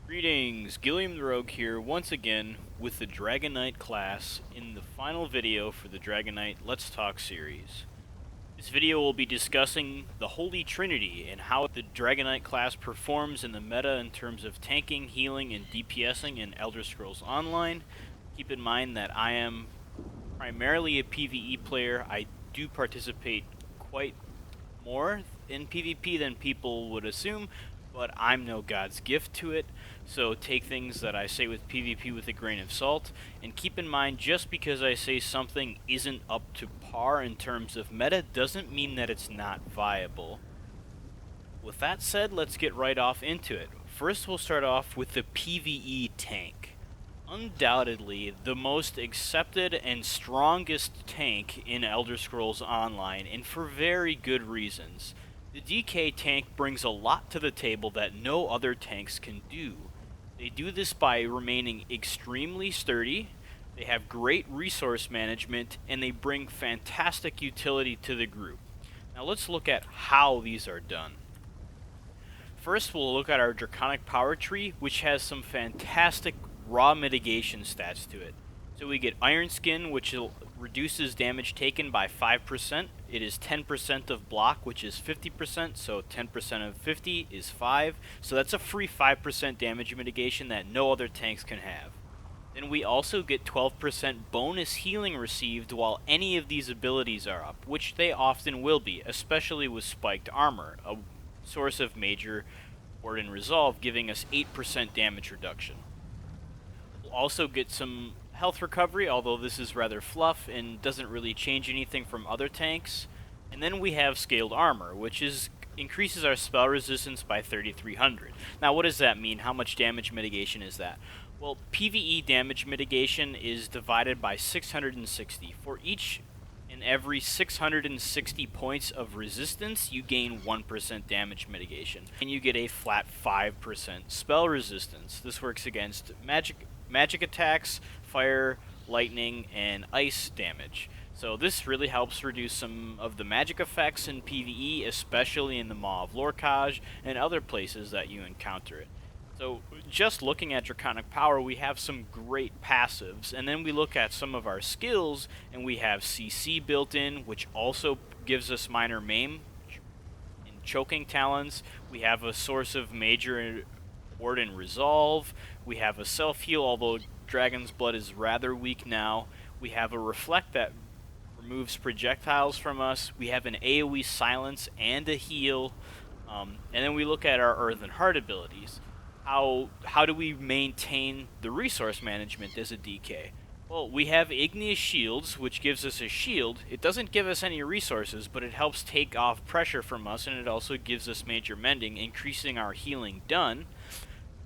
Greetings, Gilliam the Rogue here once again with the Dragon Knight class in the final video for the Dragon Knight Let's Talk series. This video will be discussing the Holy Trinity and how the Dragon Knight class performs in the meta in terms of tanking, healing, and DPSing in Elder Scrolls Online. Keep in mind that I am primarily a PvE player. I do participate quite more in PvP than people would assume, but I'm no god's gift to it, so take things that I say with PvP with a grain of salt, and keep in mind just because I say something isn't up to par in terms of meta doesn't mean that it's not viable. With that said, let's get right off into it. First we'll start off with the PvE tank. Undoubtedly the most accepted and strongest tank in Elder Scrolls Online, and for very good reasons. The DK tank brings a lot to the table that no other tanks can do. They do this by remaining extremely sturdy, they have great resource management, and they bring fantastic utility to the group. Now let's look at how these are done. First we'll look at our Draconic Power Tree, which has some fantastic raw mitigation stats to it. So we get Iron Skin, which reduces damage taken by 5%. It is 10% of block, which is 50%, so 10% of 50 is 5. So that's a free 5% damage mitigation that no other tanks can have. Then we also get 12% bonus healing received while any of these abilities are up, which they often will be, especially with Spiked Armor, a source of major Ward and Resolve, giving us 8% damage reduction. We'll also get some health recovery, although this is rather fluff and doesn't really change anything from other tanks. And then we have Scaled Armor, which increases our spell resistance by 3,300. Now what does that mean? How much damage mitigation is that? Well, PvE damage mitigation is divided by 660. For each and every 660 points of resistance, you gain 1% damage mitigation. And you get a flat 5% spell resistance. This works against magic attacks, fire, lightning, and ice damage. So this really helps reduce some of the magic effects in PvE, especially in the Maw of Lorkhaj and other places that you encounter it. So just looking at Draconic Power, we have some great passives, and then we look at some of our skills, and we have CC built in, which also gives us minor maim and choking talons. We have a source of major Ward and Resolve. We have a self-heal, although Dragon's Blood is rather weak now. We have a Reflect that removes projectiles from us. We have an AoE Silence and a heal. And then we look at our Earthen Heart abilities. How do we maintain the resource management as a DK? Well, we have Igneous Shields, which gives us a shield. It doesn't give us any resources, but it helps take off pressure from us, and it also gives us major mending, increasing our healing done.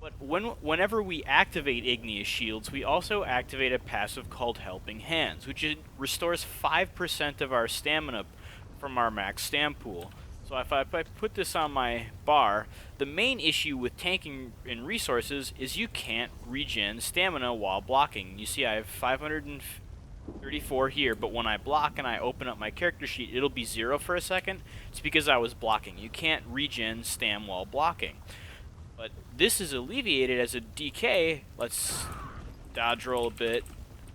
But whenever we activate Igneous Shields, we also activate a passive called Helping Hands, which restores 5% of our stamina from our max stam pool. So if I put this on my bar, the main issue with tanking in resources is you can't regen stamina while blocking. You see I have 534 here, but when I block and I open up my character sheet, it'll be 0 for a second. It's because I was blocking. You can't regen stam while blocking. But this is alleviated as a DK. Let's dodge roll a bit.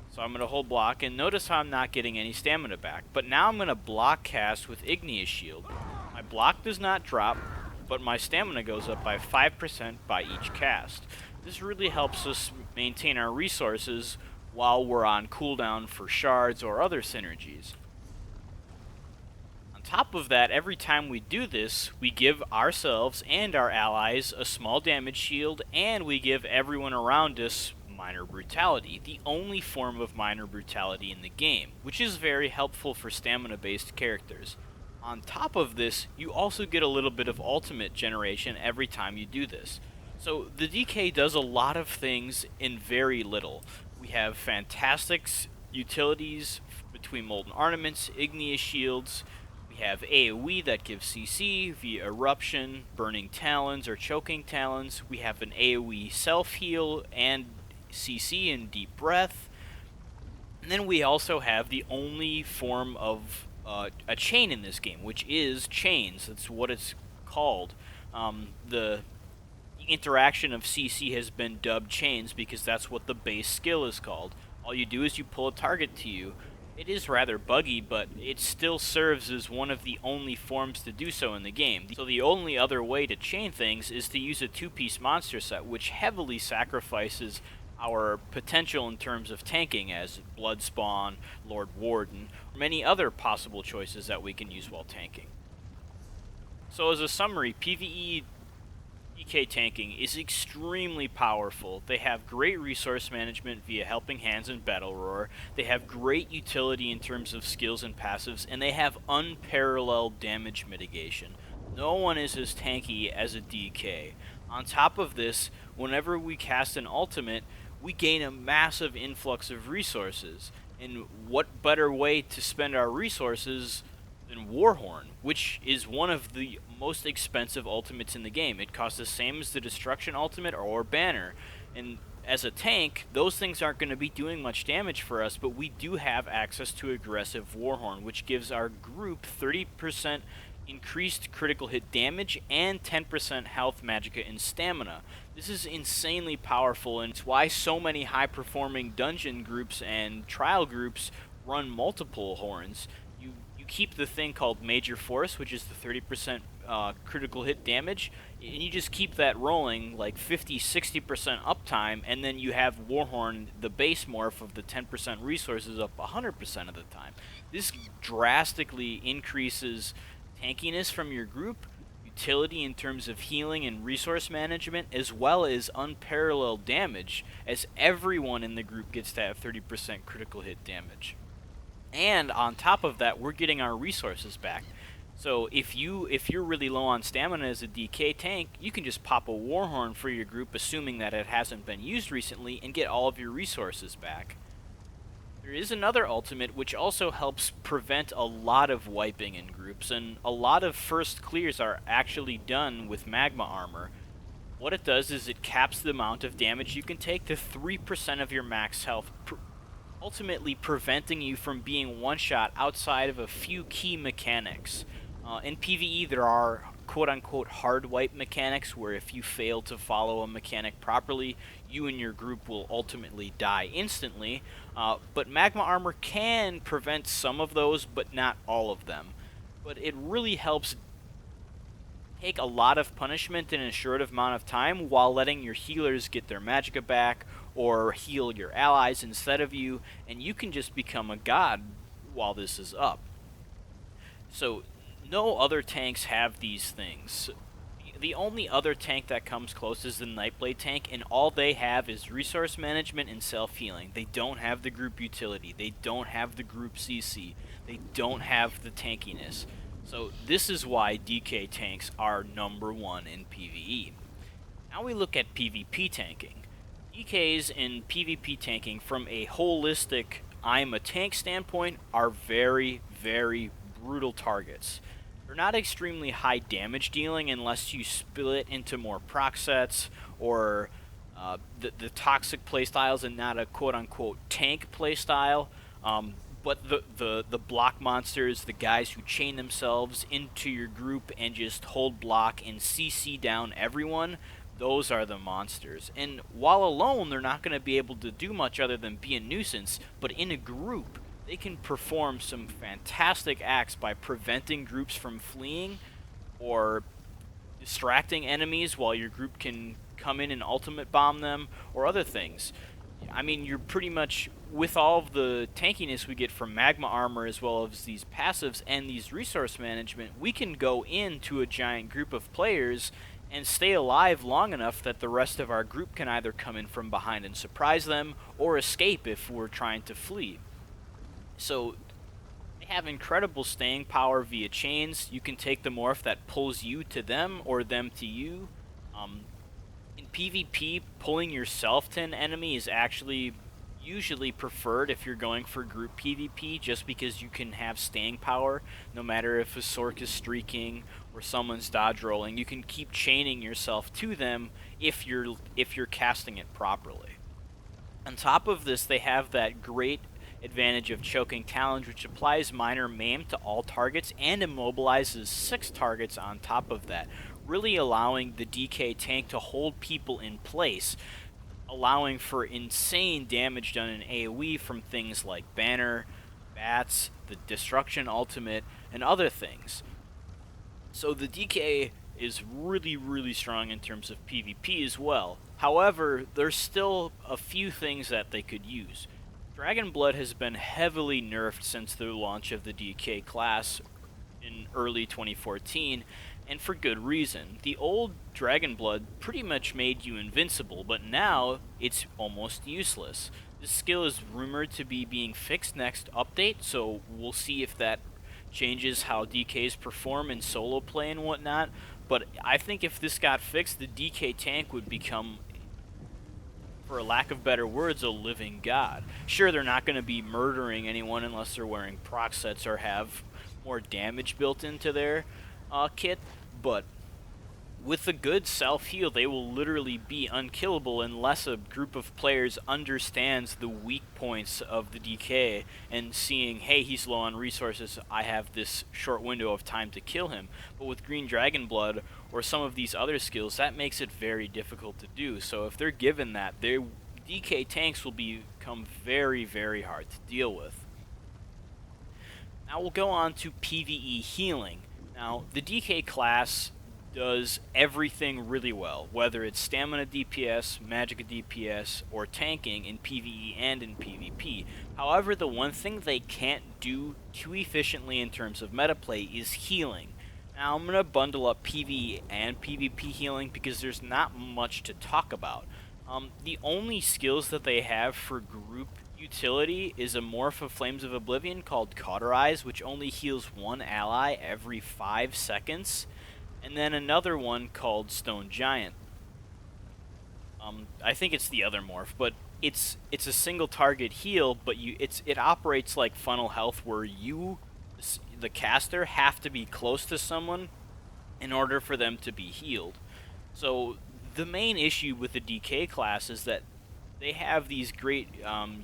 So I'm going to hold block, and notice how I'm not getting any stamina back. But now I'm going to block cast with Igneous Shield. My block does not drop, but my stamina goes up by 5% by each cast. This really helps us maintain our resources while we're on cooldown for shards or other synergies. On top of that, every time we do this, we give ourselves and our allies a small damage shield, and we give everyone around us Minor Brutality, the only form of Minor Brutality in the game, which is very helpful for stamina-based characters. On top of this, you also get a little bit of ultimate generation every time you do this. So the DK does a lot of things in very little. We have fantastic utilities between Molten Armaments, Igneous Shields. We have AoE that gives CC via Eruption, Burning Talons, or Choking Talons. We have an AoE self-heal and CC in Deep Breath. And then we also have the only form of a chain in this game, which is chains. That's what it's called. The interaction of CC has been dubbed chains because that's what the base skill is called. All you do is you pull a target to you. It is rather buggy, but it still serves as one of the only forms to do so in the game. So the only other way to chain things is to use a two-piece monster set, which heavily sacrifices our potential in terms of tanking, as Bloodspawn, Lord Warden, or many other possible choices that we can use while tanking. So as a summary, PvE DK tanking is extremely powerful. They have great resource management via Helping Hands and Battle Roar. They have great utility in terms of skills and passives, and they have unparalleled damage mitigation. No one is as tanky as a DK. On top of this, whenever we cast an ultimate, we gain a massive influx of resources. And what better way to spend our resources than Warhorn, which is one of the most expensive ultimates in the game. It costs the same as the Destruction ultimate or Banner. And as a tank, those things aren't going to be doing much damage for us, but we do have access to aggressive Warhorn, which gives our group 30% increased critical hit damage and 10% health, magicka, and stamina. This is insanely powerful, and it's why so many high-performing dungeon groups and trial groups run multiple horns. You keep the thing called Major Force, which is the 30% critical hit damage, and you just keep that rolling like 50-60% uptime, and then you have Warhorn, the base morph of the 10% resources, up 100% of the time. This drastically increases tankiness from your group, utility in terms of healing and resource management, as well as unparalleled damage, as everyone in the group gets to have 30% critical hit damage. And on top of that, we're getting our resources back. So if you're really low on stamina as a DK tank, you can just pop a Warhorn for your group, assuming that it hasn't been used recently, and get all of your resources back. There is another ultimate which also helps prevent a lot of wiping in groups, and a lot of first clears are actually done with Magma Armor. What it does is it caps the amount of damage you can take to 3% of your max health, ultimately preventing you from being one-shot outside of a few key mechanics. In PvE, there are quote-unquote hard wipe mechanics, where if you fail to follow a mechanic properly, you and your group will ultimately die instantly. But Magma Armor can prevent some of those, but not all of them. But it really helps take a lot of punishment in a short amount of time, while letting your healers get their magicka back, or heal your allies instead of you, and you can just become a god while this is up. So no other tanks have these things. The only other tank that comes close is the Nightblade tank, and all they have is resource management and self-healing. They don't have the group utility. They don't have the group CC. They don't have the tankiness. So this is why DK tanks are number one in PvE. Now we look at PvP tanking. DKs in PvP tanking, from a holistic I'm a tank standpoint, are very, very brutal targets. They're not extremely high damage dealing unless you split into more proc sets, or the toxic playstyles and not a quote-unquote tank playstyle. But the block monsters, the guys who chain themselves into your group and just hold block and CC down everyone, those are the monsters. And while alone, they're not going to be able to do much other than be a nuisance, but in a group, they can perform some fantastic acts by preventing groups from fleeing, or distracting enemies while your group can come in and ultimate bomb them, or other things. I mean, you're pretty much, with all of the tankiness we get from Magma Armor, as well as these passives and these resource management, we can go into a giant group of players and stay alive long enough that the rest of our group can either come in from behind and surprise them, or escape if we're trying to flee. So they have incredible staying power via chains. You can take the morph that pulls you to them, or them to you. In PvP, pulling yourself to an enemy is actually usually preferred if you're going for group PvP, just because you can have staying power no matter if a Sorc is streaking or someone's dodge rolling. You can keep chaining yourself to them if you're casting it properly. On top of this, they have that great advantage of Choking Talons, which applies minor maim to all targets and immobilizes 6 targets on top of that, really allowing the DK tank to hold people in place, allowing for insane damage done in AoE from things like Banner, Bats, the Destruction Ultimate, and other things. So the DK is really, really strong in terms of PvP as well. However, there's still a few things that they could use. Dragonblood has been heavily nerfed since the launch of the DK class in early 2014, and for good reason. The old Dragonblood pretty much made you invincible, but now it's almost useless. This skill is rumored to be being fixed next update, so we'll see if that changes how DKs perform in solo play and whatnot. But I think if this got fixed, the DK tank would become, for a lack of better words, a living god. Sure, they're not going to be murdering anyone unless they're wearing proc sets or have more damage built into their kit, but with a good self-heal, they will literally be unkillable unless a group of players understands the weak points of the DK and seeing, hey, he's low on resources, I have this short window of time to kill him. But with Green Dragonblood or some of these other skills, that makes it very difficult to do. So if they're given that, their DK tanks will become very, very hard to deal with. Now we'll go on to PvE healing. Now, the DK class does everything really well, whether it's stamina DPS, magicka DPS, or tanking in PvE and in PvP. However, the one thing they can't do too efficiently in terms of meta play is healing. Now, I'm going to bundle up PvE and PvP healing because there's not much to talk about. The only skills that they have for group utility is a morph of Flames of Oblivion called Cauterize, which only heals one ally every 5 seconds, and then another one called Stone Giant. I think it's the other morph, but it's a single target heal, but it operates like funnel health, where you, the caster, have to be close to someone in order for them to be healed. So the main issue with the DK class is that they have these great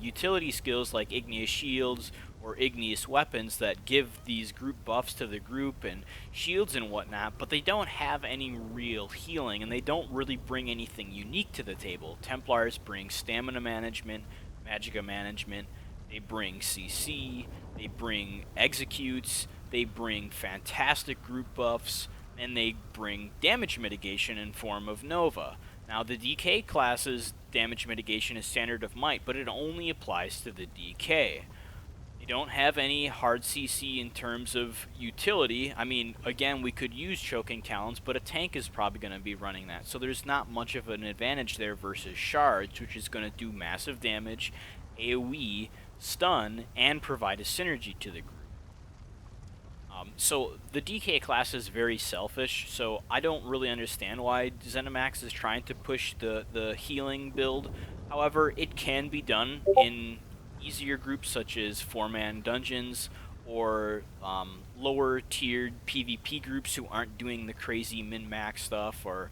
utility skills like Igneous Shields or Igneous Weapons that give these group buffs to the group and shields and whatnot, but they don't have any real healing, and they don't really bring anything unique to the table. Templars bring stamina management, magicka management, they bring CC, they bring executes, they bring fantastic group buffs, and they bring damage mitigation in form of Nova. Now, the DK class's damage mitigation is Standard of Might, but it only applies to the DK. They don't have any hard CC in terms of utility. I mean, again, we could use Choking Talons, but a tank is probably going to be running that, so there's not much of an advantage there versus Shards, which is going to do massive damage, AoE, stun, and provide a synergy to the group. So the DK class is very selfish, so I don't really understand why ZeniMax is trying to push the healing build. However, it can be done in easier groups such as 4-man dungeons or lower tiered PvP groups who aren't doing the crazy min-max stuff, or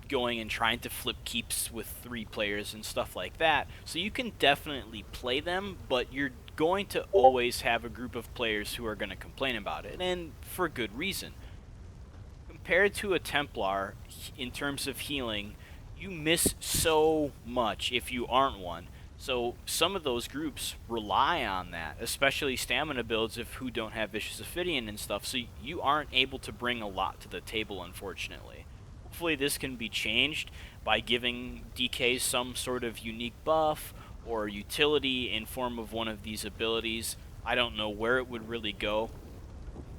going and trying to flip keeps with 3 players and stuff like that. So you can definitely play them, but you're going to always have a group of players who are going to complain about it, and for good reason. Compared to a Templar, in terms of healing, you miss so much if you aren't one. So some of those groups rely on that, especially stamina builds who don't have Vicious Ophidian and stuff, so you aren't able to bring a lot to the table, unfortunately. Hopefully this can be changed by giving DKs some sort of unique buff or utility in form of one of these abilities. I don't know where it would really go,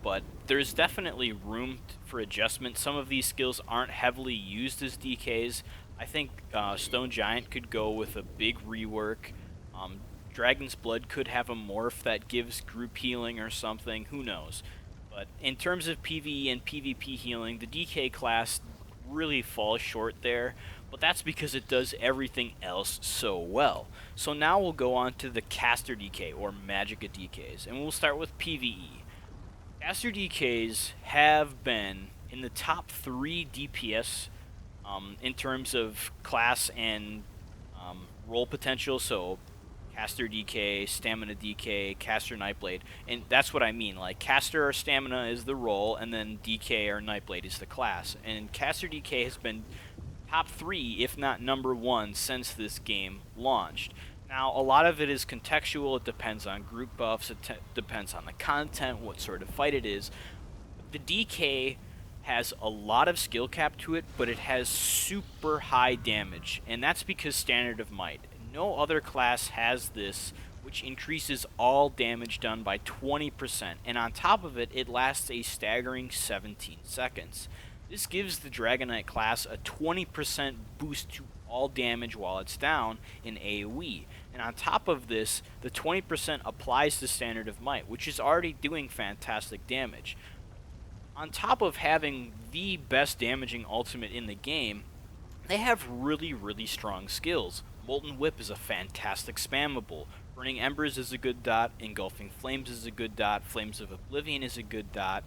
but there's definitely room for adjustment. Some of these skills aren't heavily used as DKs. I think Stone Giant could go with a big rework. Dragon's Blood could have a morph that gives group healing or something, who knows. But in terms of PvE and PvP healing, the DK class really falls short there, but that's because it does everything else so well. So now we'll go on to the Caster DK, or Magicka DKs, and we'll start with PvE. Caster DKs have been in the top 3 DPS in terms of class and role potential, so Caster DK, Stamina DK, Caster Nightblade, and that's what I mean. Like, Caster or Stamina is the role, and then DK or Nightblade is the class. And Caster DK has been top 3, if not number 1, since this game launched. Now, a lot of it is contextual. It depends on group buffs. It depends on the content, what sort of fight it is. The DK has a lot of skill cap to it, but it has super high damage, and that's because Standard of Might. No other class has this, which increases all damage done by 20%, and on top of it, it lasts a staggering 17 seconds. This gives the Dragon Knight class a 20% boost to all damage while it's down in AoE. And on top of this, the 20% applies to Standard of Might, which is already doing fantastic damage. On top of having the best damaging ultimate in the game, they have really, really strong skills. Molten Whip is a fantastic spammable. Burning Embers is a good dot. Engulfing Flames is a good dot. Flames of Oblivion is a good dot.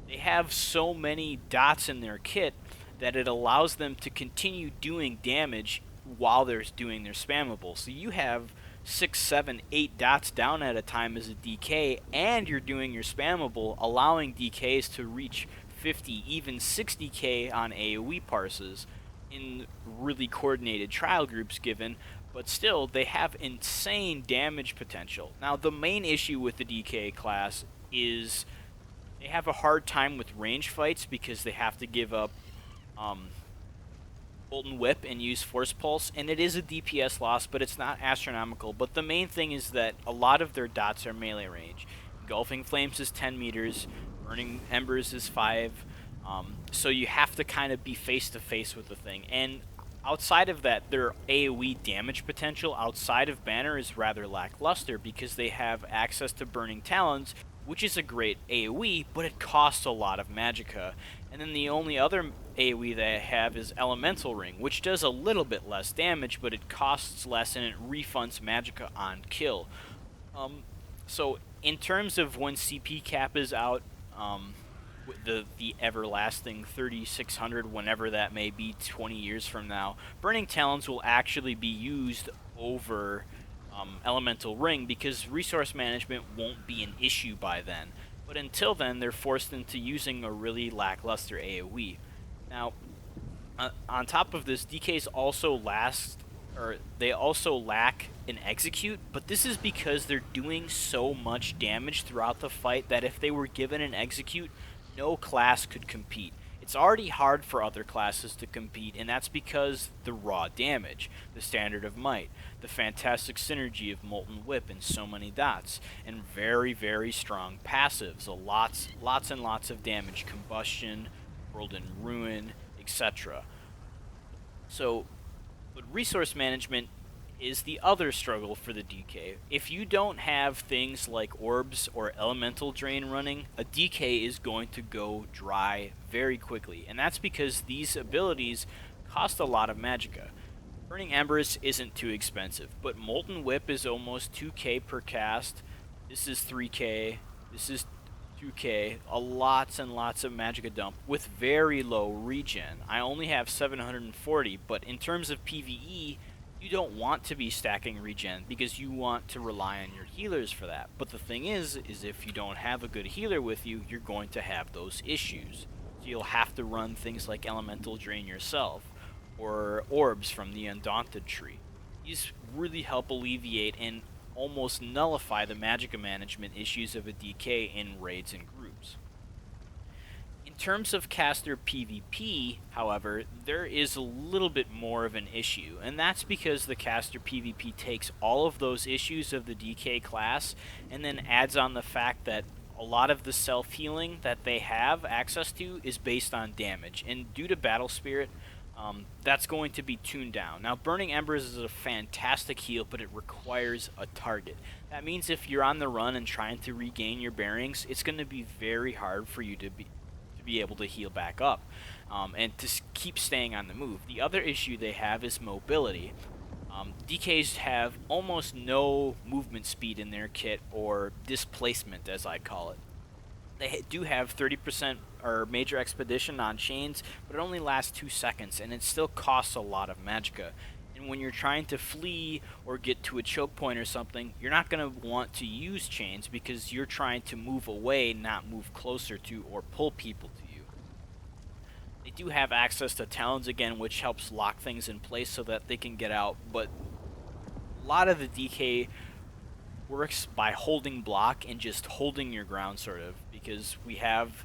They have so many dots in their kit that it allows them to continue doing damage while they're doing their spammable. So you have 6, 7, 8 dots down at a time as a DK, and you're doing your spammable, allowing DKs to reach 50, even 60k on AoE parses in really coordinated trial groups given, but still, they have insane damage potential. Now, the main issue with the DK class is they have a hard time with range fights because they have to give up Molten Whip and use Force Pulse, and it is a DPS loss, but it's not astronomical. But the main thing is that a lot of their dots are melee range. Engulfing Flames is 10 meters, Burning Embers is 5, so you have to kind of be face-to-face with the thing. And outside of that, their AoE damage potential outside of Banner is rather lackluster because they have access to Burning Talons, which is a great AoE, but it costs a lot of magicka. And then the only other AoE that I have is Elemental Ring, which does a little bit less damage, but it costs less and it refunds magicka on kill. So in terms of when CP cap is out, the everlasting 3600, whenever that may be 20 years from now, Burning Talons will actually be used over Elemental Ring because resource management won't be an issue by then. But until then, they're forced into using a really lackluster AoE. Now, on top of this, DKs also lack an execute, but this is because they're doing so much damage throughout the fight that if they were given an execute, no class could compete. It's already hard for other classes to compete, and that's because the raw damage, the Standard of Might, the fantastic synergy of Molten Whip and so many dots, and very, very strong passives, lots and lots of damage, Combustion, World in Ruin, etc. So, but resource management is the other struggle for the DK. If you don't have things like orbs or elemental drain running, a DK is going to go dry very quickly, and that's because these abilities cost a lot of magicka. Burning Embers isn't too expensive, but Molten Whip is almost 2k per cast. This is 3k, this is 2k, lots and lots of magicka dump with very low regen. I only have 740, but in terms of PvE, you don't want to be stacking regen because you want to rely on your healers for that. But the thing is if you don't have a good healer with you, you're going to have those issues. So you'll have to run things like Elemental Drain yourself, or orbs from the Undaunted tree. These really help alleviate and almost nullify the magicka management issues of a DK in raids and groups. In terms of caster PvP, however, there is a little bit more of an issue, and that's because the caster PvP takes all of those issues of the DK class and then adds on the fact that a lot of the self-healing that they have access to is based on damage, and due to Battle Spirit, that's going to be tuned down. Now, Burning Embers is a fantastic heal, but it requires a target. That means if you're on the run and trying to regain your bearings, it's going to be very hard for you to be able to heal back up and to keep staying on the move. The other issue they have is mobility. DKs have almost no movement speed in their kit, or displacement as I call it. They do have 30% or Major Expedition on chains, but it only lasts 2 seconds, and it still costs a lot of magicka. And when you're trying to flee or get to a choke point or something, you're not going to want to use chains because you're trying to move away, not move closer to or pull people to you. They do have access to talons again, which helps lock things in place so that they can get out, but a lot of the DK works by holding block and just holding your ground, sort of, because we have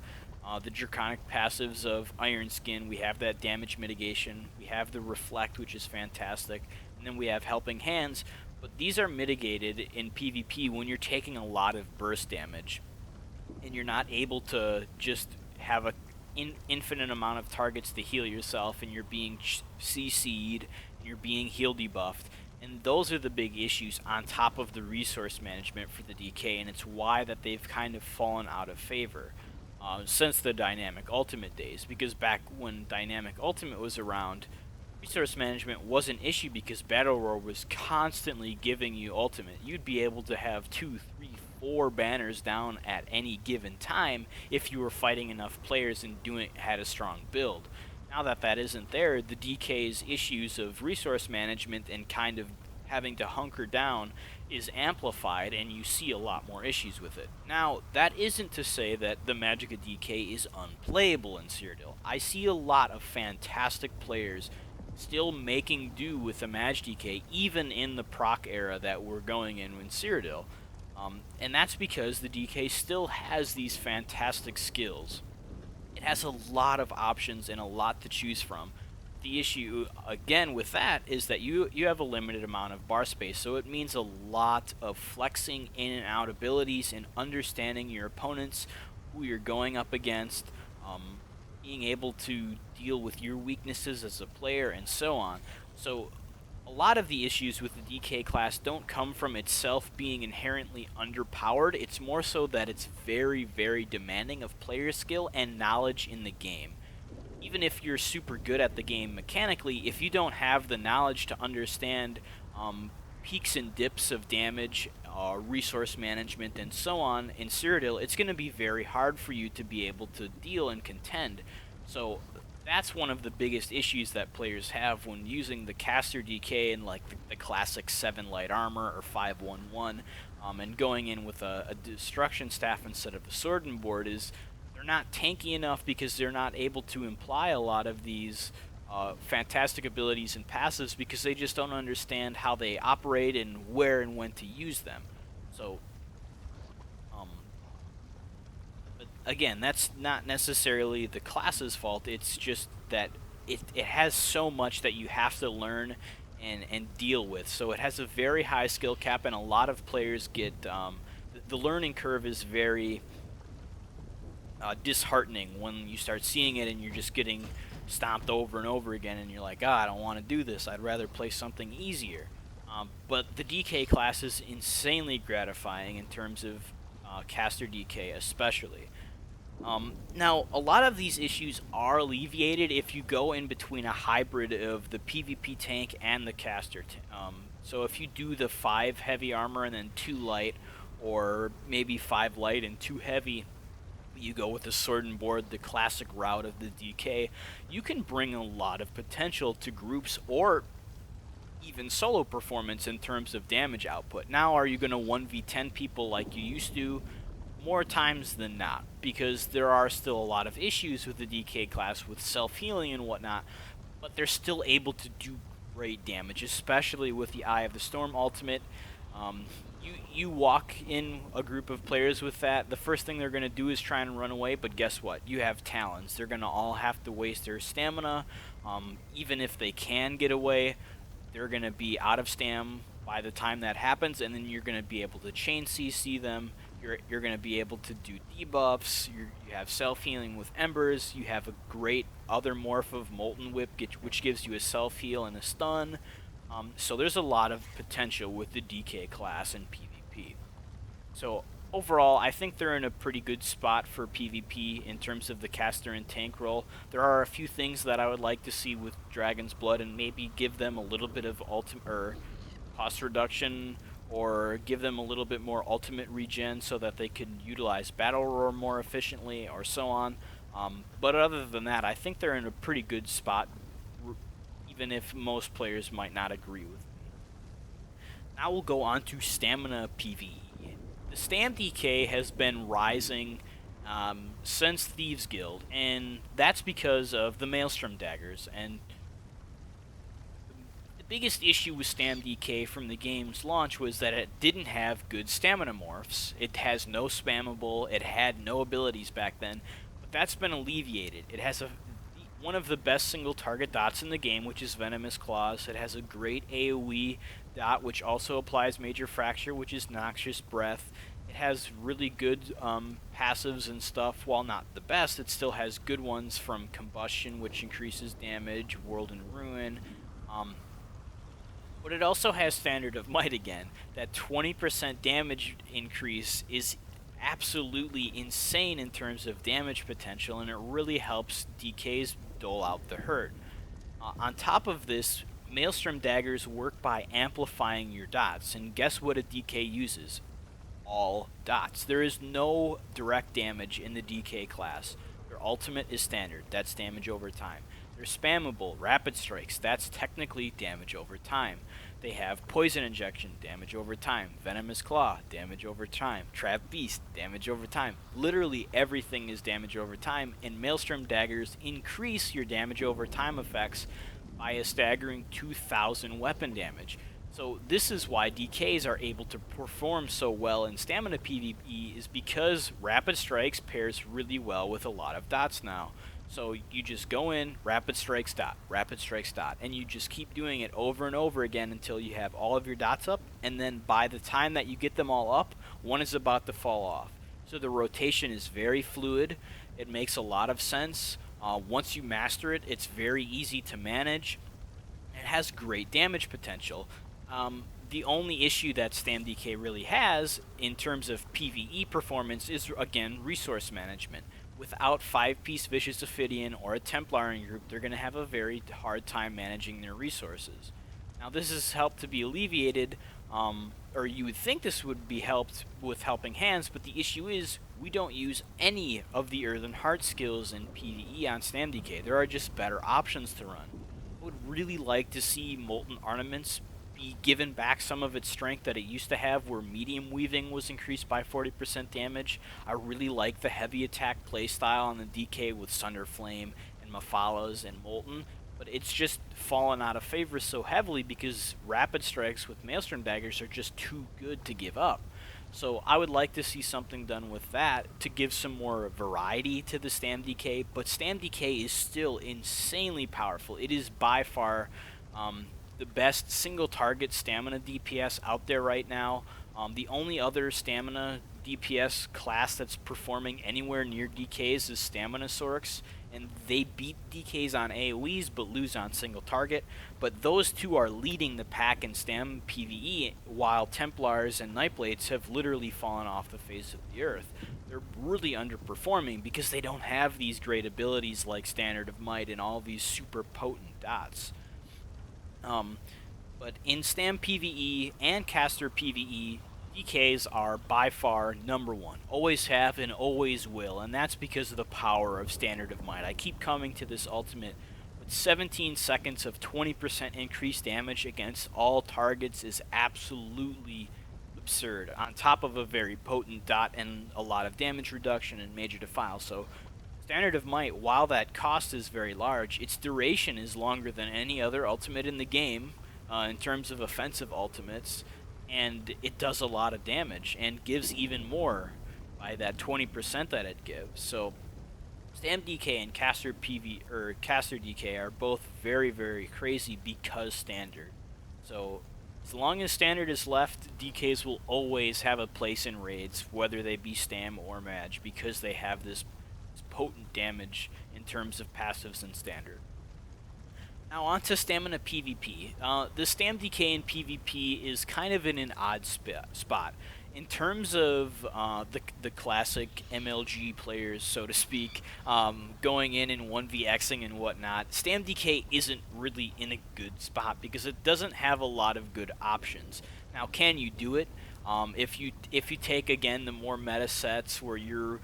the draconic passives of Iron Skin, we have that damage mitigation, we have the Reflect, which is fantastic, and then we have Helping Hands, but these are mitigated in PvP when you're taking a lot of burst damage, and you're not able to just have a infinite amount of targets to heal yourself, and you're being CC'd, and you're being heal debuffed. And those are the big issues on top of the resource management for the DK, and it's why that they've kind of fallen out of favor since the Dynamic Ultimate days. Because back when Dynamic Ultimate was around, resource management was an issue because Battle Roar was constantly giving you Ultimate. You'd be able to have 2, 3, 4 banners down at any given time if you were fighting enough players and had a strong build. Now that that isn't there, the DK's issues of resource management and kind of having to hunker down is amplified, and you see a lot more issues with it. Now, that isn't to say that the Magicka DK is unplayable in Cyrodiil. I see a lot of fantastic players still making do with the Mag DK, even in the proc era that we're going in Cyrodiil. And that's because the DK still has these fantastic skills. It has a lot of options and a lot to choose from. The issue, again, with that is that you have a limited amount of bar space, so it means a lot of flexing in and out abilities and understanding your opponents, who you're going up against, being able to deal with your weaknesses as a player, and so on. So a lot of the issues with the DK class don't come from itself being inherently underpowered. It's more so that it's very, very demanding of player skill and knowledge in the game. Even if you're super good at the game mechanically, if you don't have the knowledge to understand peaks and dips of damage, resource management, and so on in Cyrodiil, it's going to be very hard for you to be able to deal and contend. So that's one of the biggest issues that players have when using the caster DK and like the classic 7 light armor or 5-1-1, and going in with a destruction staff instead of a sword and board is they're not tanky enough because they're not able to imply a lot of these fantastic abilities and passives because they just don't understand how they operate and where and when to use them. So again, that's not necessarily the class's fault. It's just that it has so much that you have to learn and deal with. So it has a very high skill cap, and a lot of players get the learning curve is very disheartening when you start seeing it and you're just getting stomped over and over again, and you're like, I don't want to do this. I'd rather play something easier. But the DK class is insanely gratifying in terms of caster DK especially. Now, a lot of these issues are alleviated if you go in between a hybrid of the PvP tank and the caster. So if you do the 5 heavy armor and then 2 light, or maybe 5 light and 2 heavy, you go with the sword and board, the classic route of the DK, you can bring a lot of potential to groups or even solo performance in terms of damage output. Now, are you going to 1v10 people like you used to? More times than not, because there are still a lot of issues with the DK class with self-healing and whatnot, but they're still able to do great damage, especially with the Eye of the Storm ultimate. You walk in a group of players with that, the first thing they're going to do is try and run away, but guess what? You have talons. They're going to all have to waste their stamina. Even if they can get away, they're going to be out of stam by the time that happens, and then you're going to be able to chain CC them. You're going to be able to do debuffs. You have self-healing with Embers. You have a great other morph of Molten Whip, which gives you a self-heal and a stun. So there's a lot of potential with the DK class and PvP. So overall, I think they're in a pretty good spot for PvP in terms of the caster and tank role. There are a few things that I would like to see with Dragon's Blood, and maybe give them a little bit of cost reduction, or give them a little bit more ultimate regen so that they can utilize Battle Roar more efficiently, or so on. But other than that, I think they're in a pretty good spot, even if most players might not agree with me. Now we'll go on to Stamina PvE. The Stam DK has been rising since Thieves Guild, and that's because of the Maelstrom daggers. And the biggest issue with Stam DK from the game's launch was that it didn't have good stamina morphs. It has no spammable, it had no abilities back then, but that's been alleviated. It has one of the best single target dots in the game, which is Venomous Claws. It has a great AoE dot, which also applies Major Fracture, which is Noxious Breath. It has really good passives and stuff. While not the best, it still has good ones from Combustion, which increases damage, World and Ruin. But it also has Standard of Might again. That 20% damage increase is absolutely insane in terms of damage potential, and it really helps DKs dole out the hurt. On top of this, Maelstrom daggers work by amplifying your dots, and guess what a DK uses? All dots. There is no direct damage in the DK class. Their ultimate is standard, that's damage over time. They're spammable, rapid strikes, that's technically damage over time. They have poison injection, damage over time. Venomous Claw, damage over time. Trap Beast, damage over time. Literally everything is damage over time, and Maelstrom daggers increase your damage over time effects by a staggering 2,000 weapon damage. So this is why DKs are able to perform so well in Stamina PvE, is because Rapid Strikes pairs really well with a lot of dots now. So you just go in, Rapid Strikes dot, and you just keep doing it over and over again until you have all of your dots up, and then by the time that you get them all up, one is about to fall off. So the rotation is very fluid, it makes a lot of sense. Once you master it, it's very easy to manage. It has great damage potential. The only issue that StamDK really has in terms of PvE performance is, again, resource management. Without 5-piece Vicious Ophidian or a Templarian group, they're going to have a very hard time managing their resources. Now, this has helped to be alleviated, or you would think this would be helped with Helping Hands, but the issue is we don't use any of the Earthen Heart skills in PvE on StamDK. There are just better options to run. I would really like to see Molten Armaments be given back some of its strength that it used to have, where medium weaving was increased by 40% damage. I really like the heavy attack playstyle on the DK with Sunder Flame and Mephalas and Molten, but it's just fallen out of favor so heavily because Rapid Strikes with Maelstrom Daggers are just too good to give up. So I would like to see something done with that to give some more variety to the StamDK, but StamDK is still insanely powerful. It is by far the best single target stamina DPS out there right now. The only other stamina DPS class that's performing anywhere near DKs is Staminosaurus, and they beat DKs on AoEs but lose on single target. But those two are leading the pack in Stam PvE, while Templars and Nightblades have literally fallen off the face of the earth. They're really underperforming because they don't have these great abilities like Standard of Might and all these super potent dots. But in Stam PvE and Caster PvE, DKs are by far number one. Always have and always will, and that's because of the power of Standard of Might. I keep coming to this ultimate, but 17 seconds of 20% increased damage against all targets is absolutely absurd, on top of a very potent dot and a lot of damage reduction and major defile. So Standard of Might, while that cost is very large, its duration is longer than any other ultimate in the game in terms of offensive ultimates, and it does a lot of damage and gives even more by that 20% that it gives. So Stam DK and Caster DK are both very, very crazy because Standard. So as long as Standard is left, DKs will always have a place in raids, whether they be Stam or Maj, because they have this potent damage in terms of passives and Standard. Now on to Stamina PvP. The Stam DK in PvP is kind of in an odd spot. In terms of the classic MLG players, so to speak, going in and 1vxing and whatnot, Stam DK isn't really in a good spot because it doesn't have a lot of good options. Now, can you do it? If you take, again, the more meta sets where you're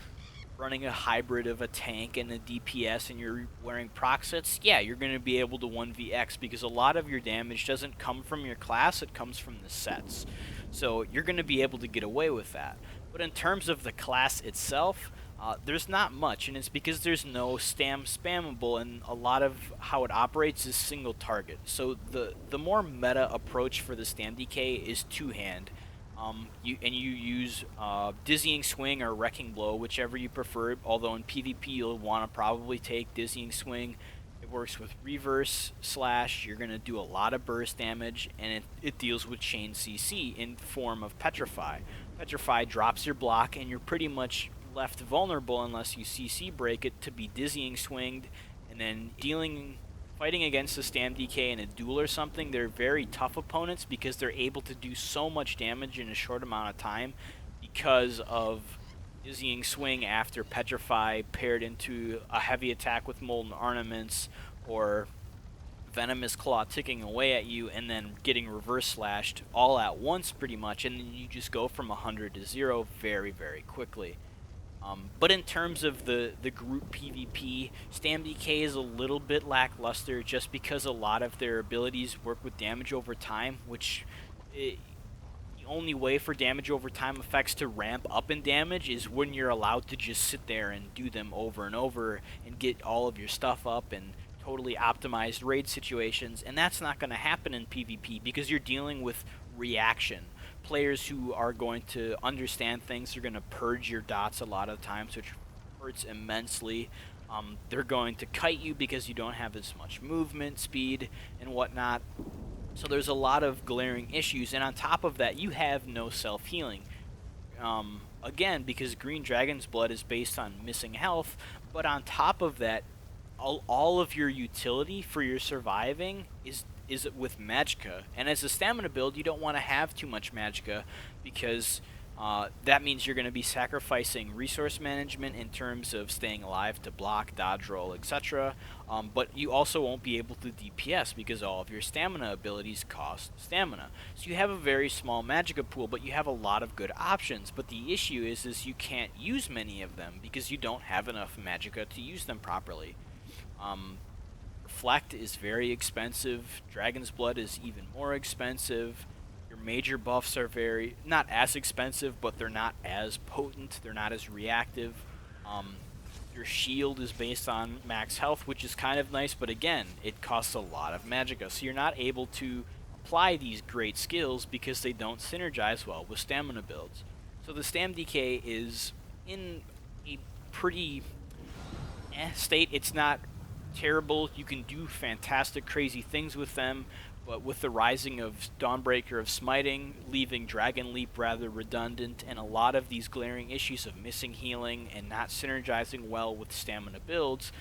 running a hybrid of a tank and a DPS and you're wearing proc sets, yeah, you're going to be able to 1vx because a lot of your damage doesn't come from your class, it comes from the sets. So you're going to be able to get away with that. But in terms of the class itself, there's not much, and it's because there's no spammable, and a lot of how it operates is single target. So the more meta approach for the Stam DK is two-hand. You use Dizzying Swing or Wrecking Blow, whichever you prefer, although in PvP you'll want to probably take Dizzying Swing. It works with Reverse Slash, you're going to do a lot of burst damage, and it deals with Chain CC in form of Petrify. Petrify drops your block, and you're pretty much left vulnerable unless you CC break it to be Dizzying Swinged, and then fighting against the Stam DK in a duel or something. They're very tough opponents because they're able to do so much damage in a short amount of time because of Dizzying Swing after Petrify paired into a heavy attack with Molten Ornaments or Venomous Claw ticking away at you and then getting reverse slashed all at once pretty much, and then you just go from 100 to 0 very, very quickly. But in terms of the group PvP, Stam DK is a little bit lackluster just because a lot of their abilities work with damage over time, the only way for damage over time effects to ramp up in damage is when you're allowed to just sit there and do them over and over and get all of your stuff up and totally optimized raid situations, and that's not going to happen in PvP because you're dealing with reaction. Players who are going to understand things are going to purge your dots a lot of times, which hurts immensely. They're going to kite you because you don't have as much movement speed and whatnot. So there's a lot of glaring issues, and on top of that, you have no self-healing. Again, because Green Dragon's Blood is based on missing health, but on top of that, all of your utility for your surviving is with Magicka. And as a stamina build, you don't want to have too much Magicka because that means you're going to be sacrificing resource management in terms of staying alive to block, dodge roll, etc. But you also won't be able to DPS because all of your stamina abilities cost stamina. So you have a very small Magicka pool, but you have a lot of good options. But the issue is you can't use many of them because you don't have enough Magicka to use them properly. Reflect is very expensive. Dragon's Blood is even more expensive. Your major buffs are not as expensive, but they're not as potent. They're not as reactive. Your shield is based on max health, which is kind of nice, but again, it costs a lot of Magicka, so you're not able to apply these great skills because they don't synergize well with stamina builds. So the Stam DK is in a pretty state. It's not terrible. You can do fantastic, crazy things with them, but with the rising of Dawnbreaker of Smiting, leaving Dragon Leap rather redundant, and a lot of these glaring issues of missing healing and not synergizing well with stamina builds,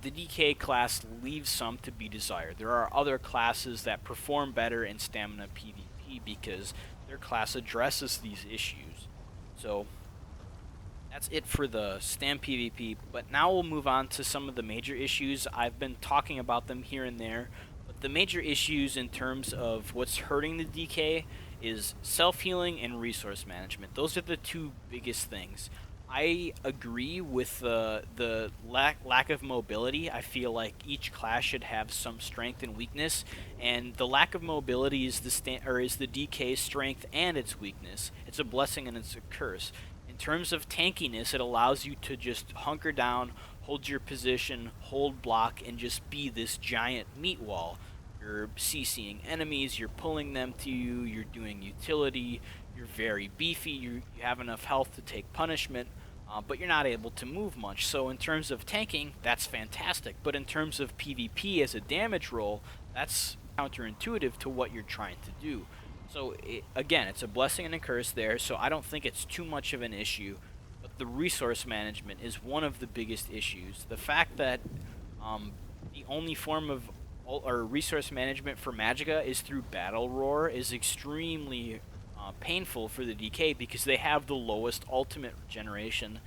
the DK class leaves some to be desired. There are other classes that perform better in stamina PvP because their class addresses these issues. So that's it for the Stam PvP, but now we'll move on to some of the major issues. I've been talking about them here and there, but the major issues in terms of what's hurting the DK is self-healing and resource management. Those are the two biggest things. I agree with the lack of mobility. I feel like each class should have some strength and weakness, and the lack of mobility is the DK's strength and its weakness. It's a blessing and it's a curse. In terms of tankiness, it allows you to just hunker down, hold your position, hold block, and just be this giant meat wall. You're CCing enemies, you're pulling them to you, you're doing utility, you're very beefy, you have enough health to take punishment, but you're not able to move much. So in terms of tanking, that's fantastic. But in terms of PvP as a damage roll, that's counterintuitive to what you're trying to do. So, again, it's a blessing and a curse there, so I don't think it's too much of an issue. But the resource management is one of the biggest issues. The fact that the only form of resource management for Magicka is through Battle Roar is extremely painful for the DK because they have the lowest ultimate generation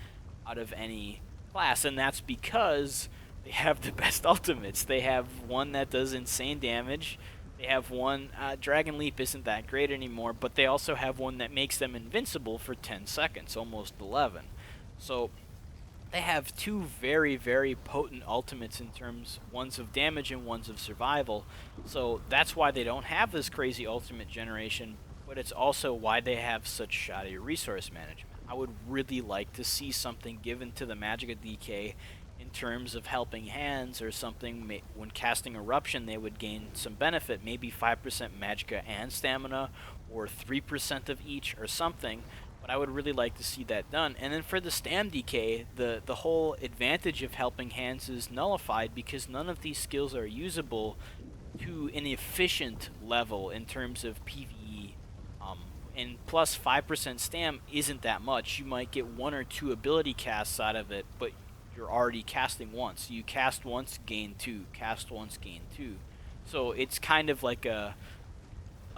out of any class, and that's because they have the best ultimates. They have one that does insane damage. They have one, Dragon Leap isn't that great anymore, but they also have one that makes them invincible for 10 seconds, almost 11. So they have two very, very potent ultimates in terms one's of damage and one's of survival. So that's why they don't have this crazy ultimate generation, but it's also why they have such shoddy resource management. I would really like to see something given to the Magicka DK in terms of helping hands or something. When casting Eruption, they would gain some benefit, maybe 5% Magicka and stamina, or 3% of each, or something. But I would really like to see that done. And then for the Stam DK, the whole advantage of helping hands is nullified because none of these skills are usable to an efficient level in terms of PvE. And plus 5% stam isn't that much. You might get 1 or 2 ability casts out of it, but you're already casting once. You cast once, gain 2. Cast once, gain 2. So it's kind of like a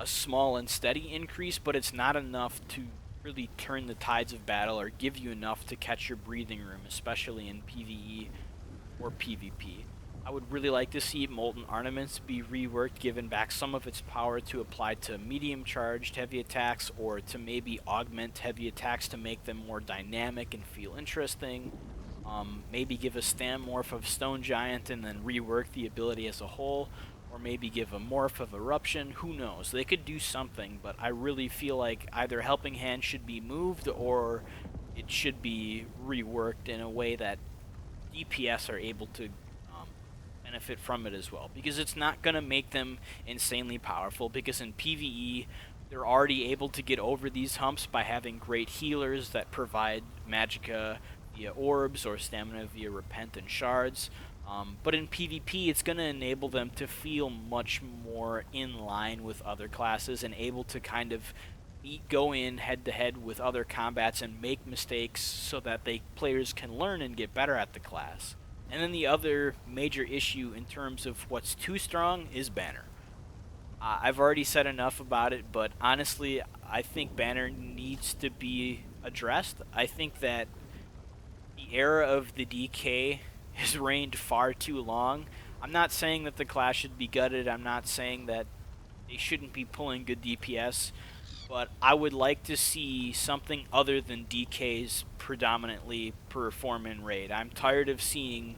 small and steady increase, but it's not enough to really turn the tides of battle or give you enough to catch your breathing room, especially in PvE or PvP. I would really like to see Molten Armaments be reworked, given back some of its power to apply to medium charged heavy attacks, or to maybe augment heavy attacks to make them more dynamic and feel interesting. Maybe give a Stam morph of Stone Giant and then rework the ability as a whole, or maybe give a morph of Eruption. Who knows? They could do something, but I really feel like either Helping Hand should be moved or it should be reworked in a way that DPS are able to benefit from it as well, because it's not going to make them insanely powerful, because in PvE they're already able to get over these humps by having great healers that provide Magicka via orbs or stamina via repent and shards. But in PvP, it's going to enable them to feel much more in line with other classes and able to kind of go in head-to-head with other combats and make mistakes so that players can learn and get better at the class. And then the other major issue in terms of what's too strong is Banner. I've already said enough about it, but honestly, I think Banner needs to be addressed. I think that the era of the DK has reigned far too long. I'm not saying that the class should be gutted. I'm not saying that they shouldn't be pulling good DPS, but I would like to see something other than DKs predominantly perform in raid. I'm tired of seeing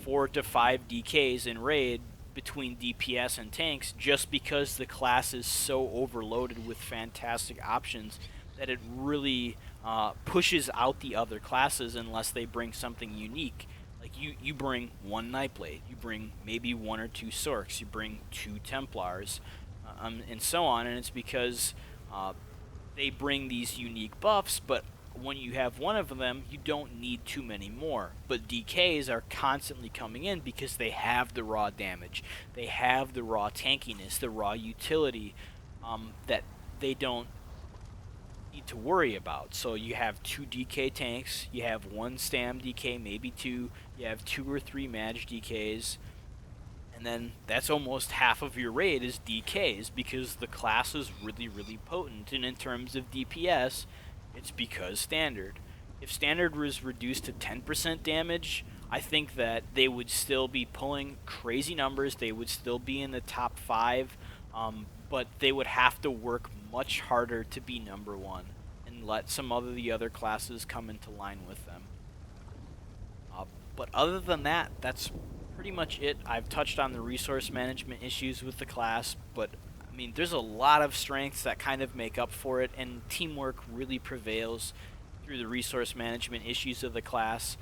4 to 5 DKs in raid between DPS and tanks just because the class is so overloaded with fantastic options that it really pushes out the other classes unless they bring something unique. Like you bring 1 Nightblade, you bring maybe 1 or 2 Sorks, you bring 2 Templars, and so on, and it's because they bring these unique buffs, but when you have 1 of them, you don't need too many more. But DKs are constantly coming in because they have the raw damage, they have the raw tankiness, the raw utility that they don't need to worry about. So you have 2 DK tanks, you have 1 Stam DK, maybe 2, you have 2 or 3 Mage DKs, and then that's almost half of your raid is DKs because the class is really, really potent. And in terms of DPS, it's because Standard. If Standard was reduced to 10% damage, I think that they would still be pulling crazy numbers. They would still be in the top 5, but they would have to work much harder to be number 1 and let some of the other classes come into line with them. But other than that, that's pretty much it. I've touched on the resource management issues with the class, but I mean, there's a lot of strengths that kind of make up for it, and teamwork really prevails through the resource management issues of the class.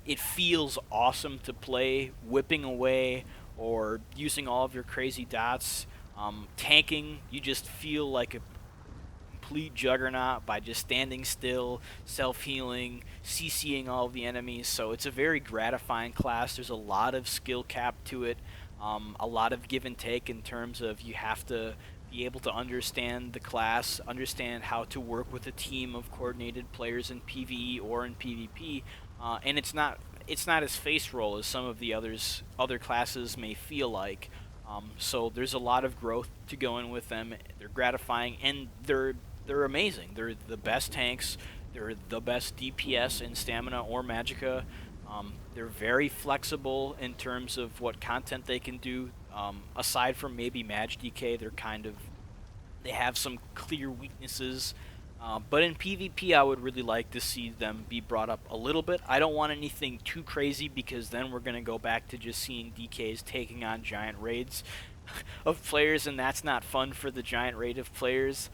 It feels awesome to play whipping away or using all of your crazy dots. Tanking, you just feel like a complete juggernaut by just standing still, self-healing, CCing all of the enemies. So it's a very gratifying class. There's a lot of skill cap to it, a lot of give and take in terms of you have to be able to understand the class, understand how to work with a team of coordinated players in PvE or in PvP, and it's not as face roll as some of the other classes may feel like. So there's a lot of growth to go in with them. They're gratifying, and they're amazing. They're the best tanks. They're the best DPS in Stamina or Magicka. They're very flexible in terms of what content they can do. Aside from maybe Mage DK, they have some clear weaknesses But in PvP, I would really like to see them be brought up a little bit. I don't want anything too crazy because then we're going to go back to just seeing DKs taking on giant raids of players, and that's not fun for the giant raid of players.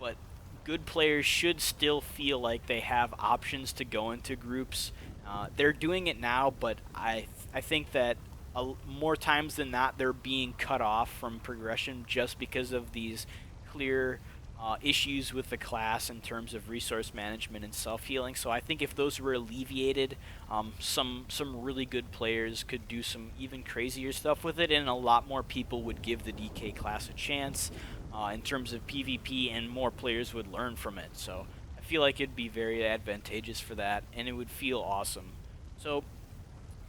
But good players should still feel like they have options to go into groups. They're doing it now, but I think that more times than not, they're being cut off from progression just because of these clear issues with the class in terms of resource management and self-healing. So I think if those were alleviated, some really good players could do some even crazier stuff with it, and a lot more people would give the DK class a chance in terms of PvP, and more players would learn from it. So I feel like it'd be very advantageous for that, and it would feel awesome. So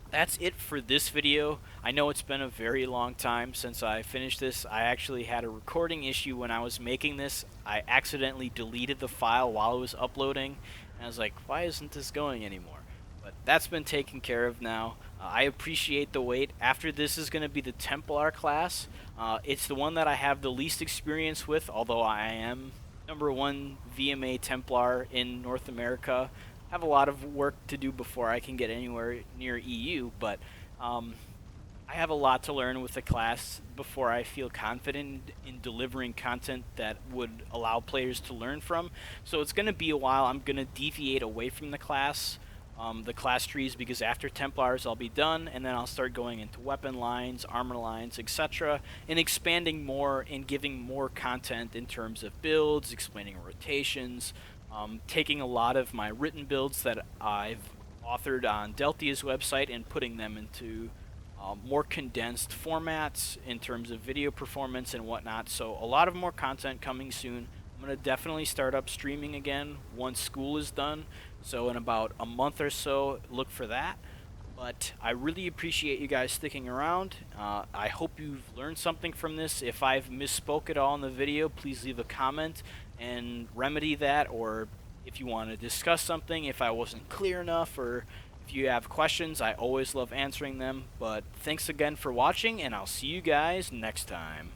that's it for this video. I know it's been a very long time since I finished this. I actually had a recording issue when I was making this. I accidentally deleted the file while it was uploading, and I was like, why isn't this going anymore? But that's been taken care of now. I appreciate the wait. After this is going to be the Templar class. It's the one that I have the least experience with, although I am #1 VMA Templar in North America. Have a lot of work to do before I can get anywhere near EU, but I have a lot to learn with the class before I feel confident in delivering content that would allow players to learn from. So it's going to be a while. I'm going to deviate away from the class trees, because after Templars I'll be done, and then I'll start going into weapon lines, armor lines, etc., and expanding more and giving more content in terms of builds, explaining rotations, taking a lot of my written builds that I've authored on Deltia's website and putting them into more condensed formats in terms of video performance and whatnot. So a lot of more content coming soon. I'm going to definitely start up streaming again once school is done. So in about a month or so, look for that. But I really appreciate you guys sticking around. I hope you've learned something from this. If I've misspoke at all in the video, please leave a comment and remedy that, or if you want to discuss something, if I wasn't clear enough, or if you have questions, I always love answering them. But thanks again for watching, and I'll see you guys next time.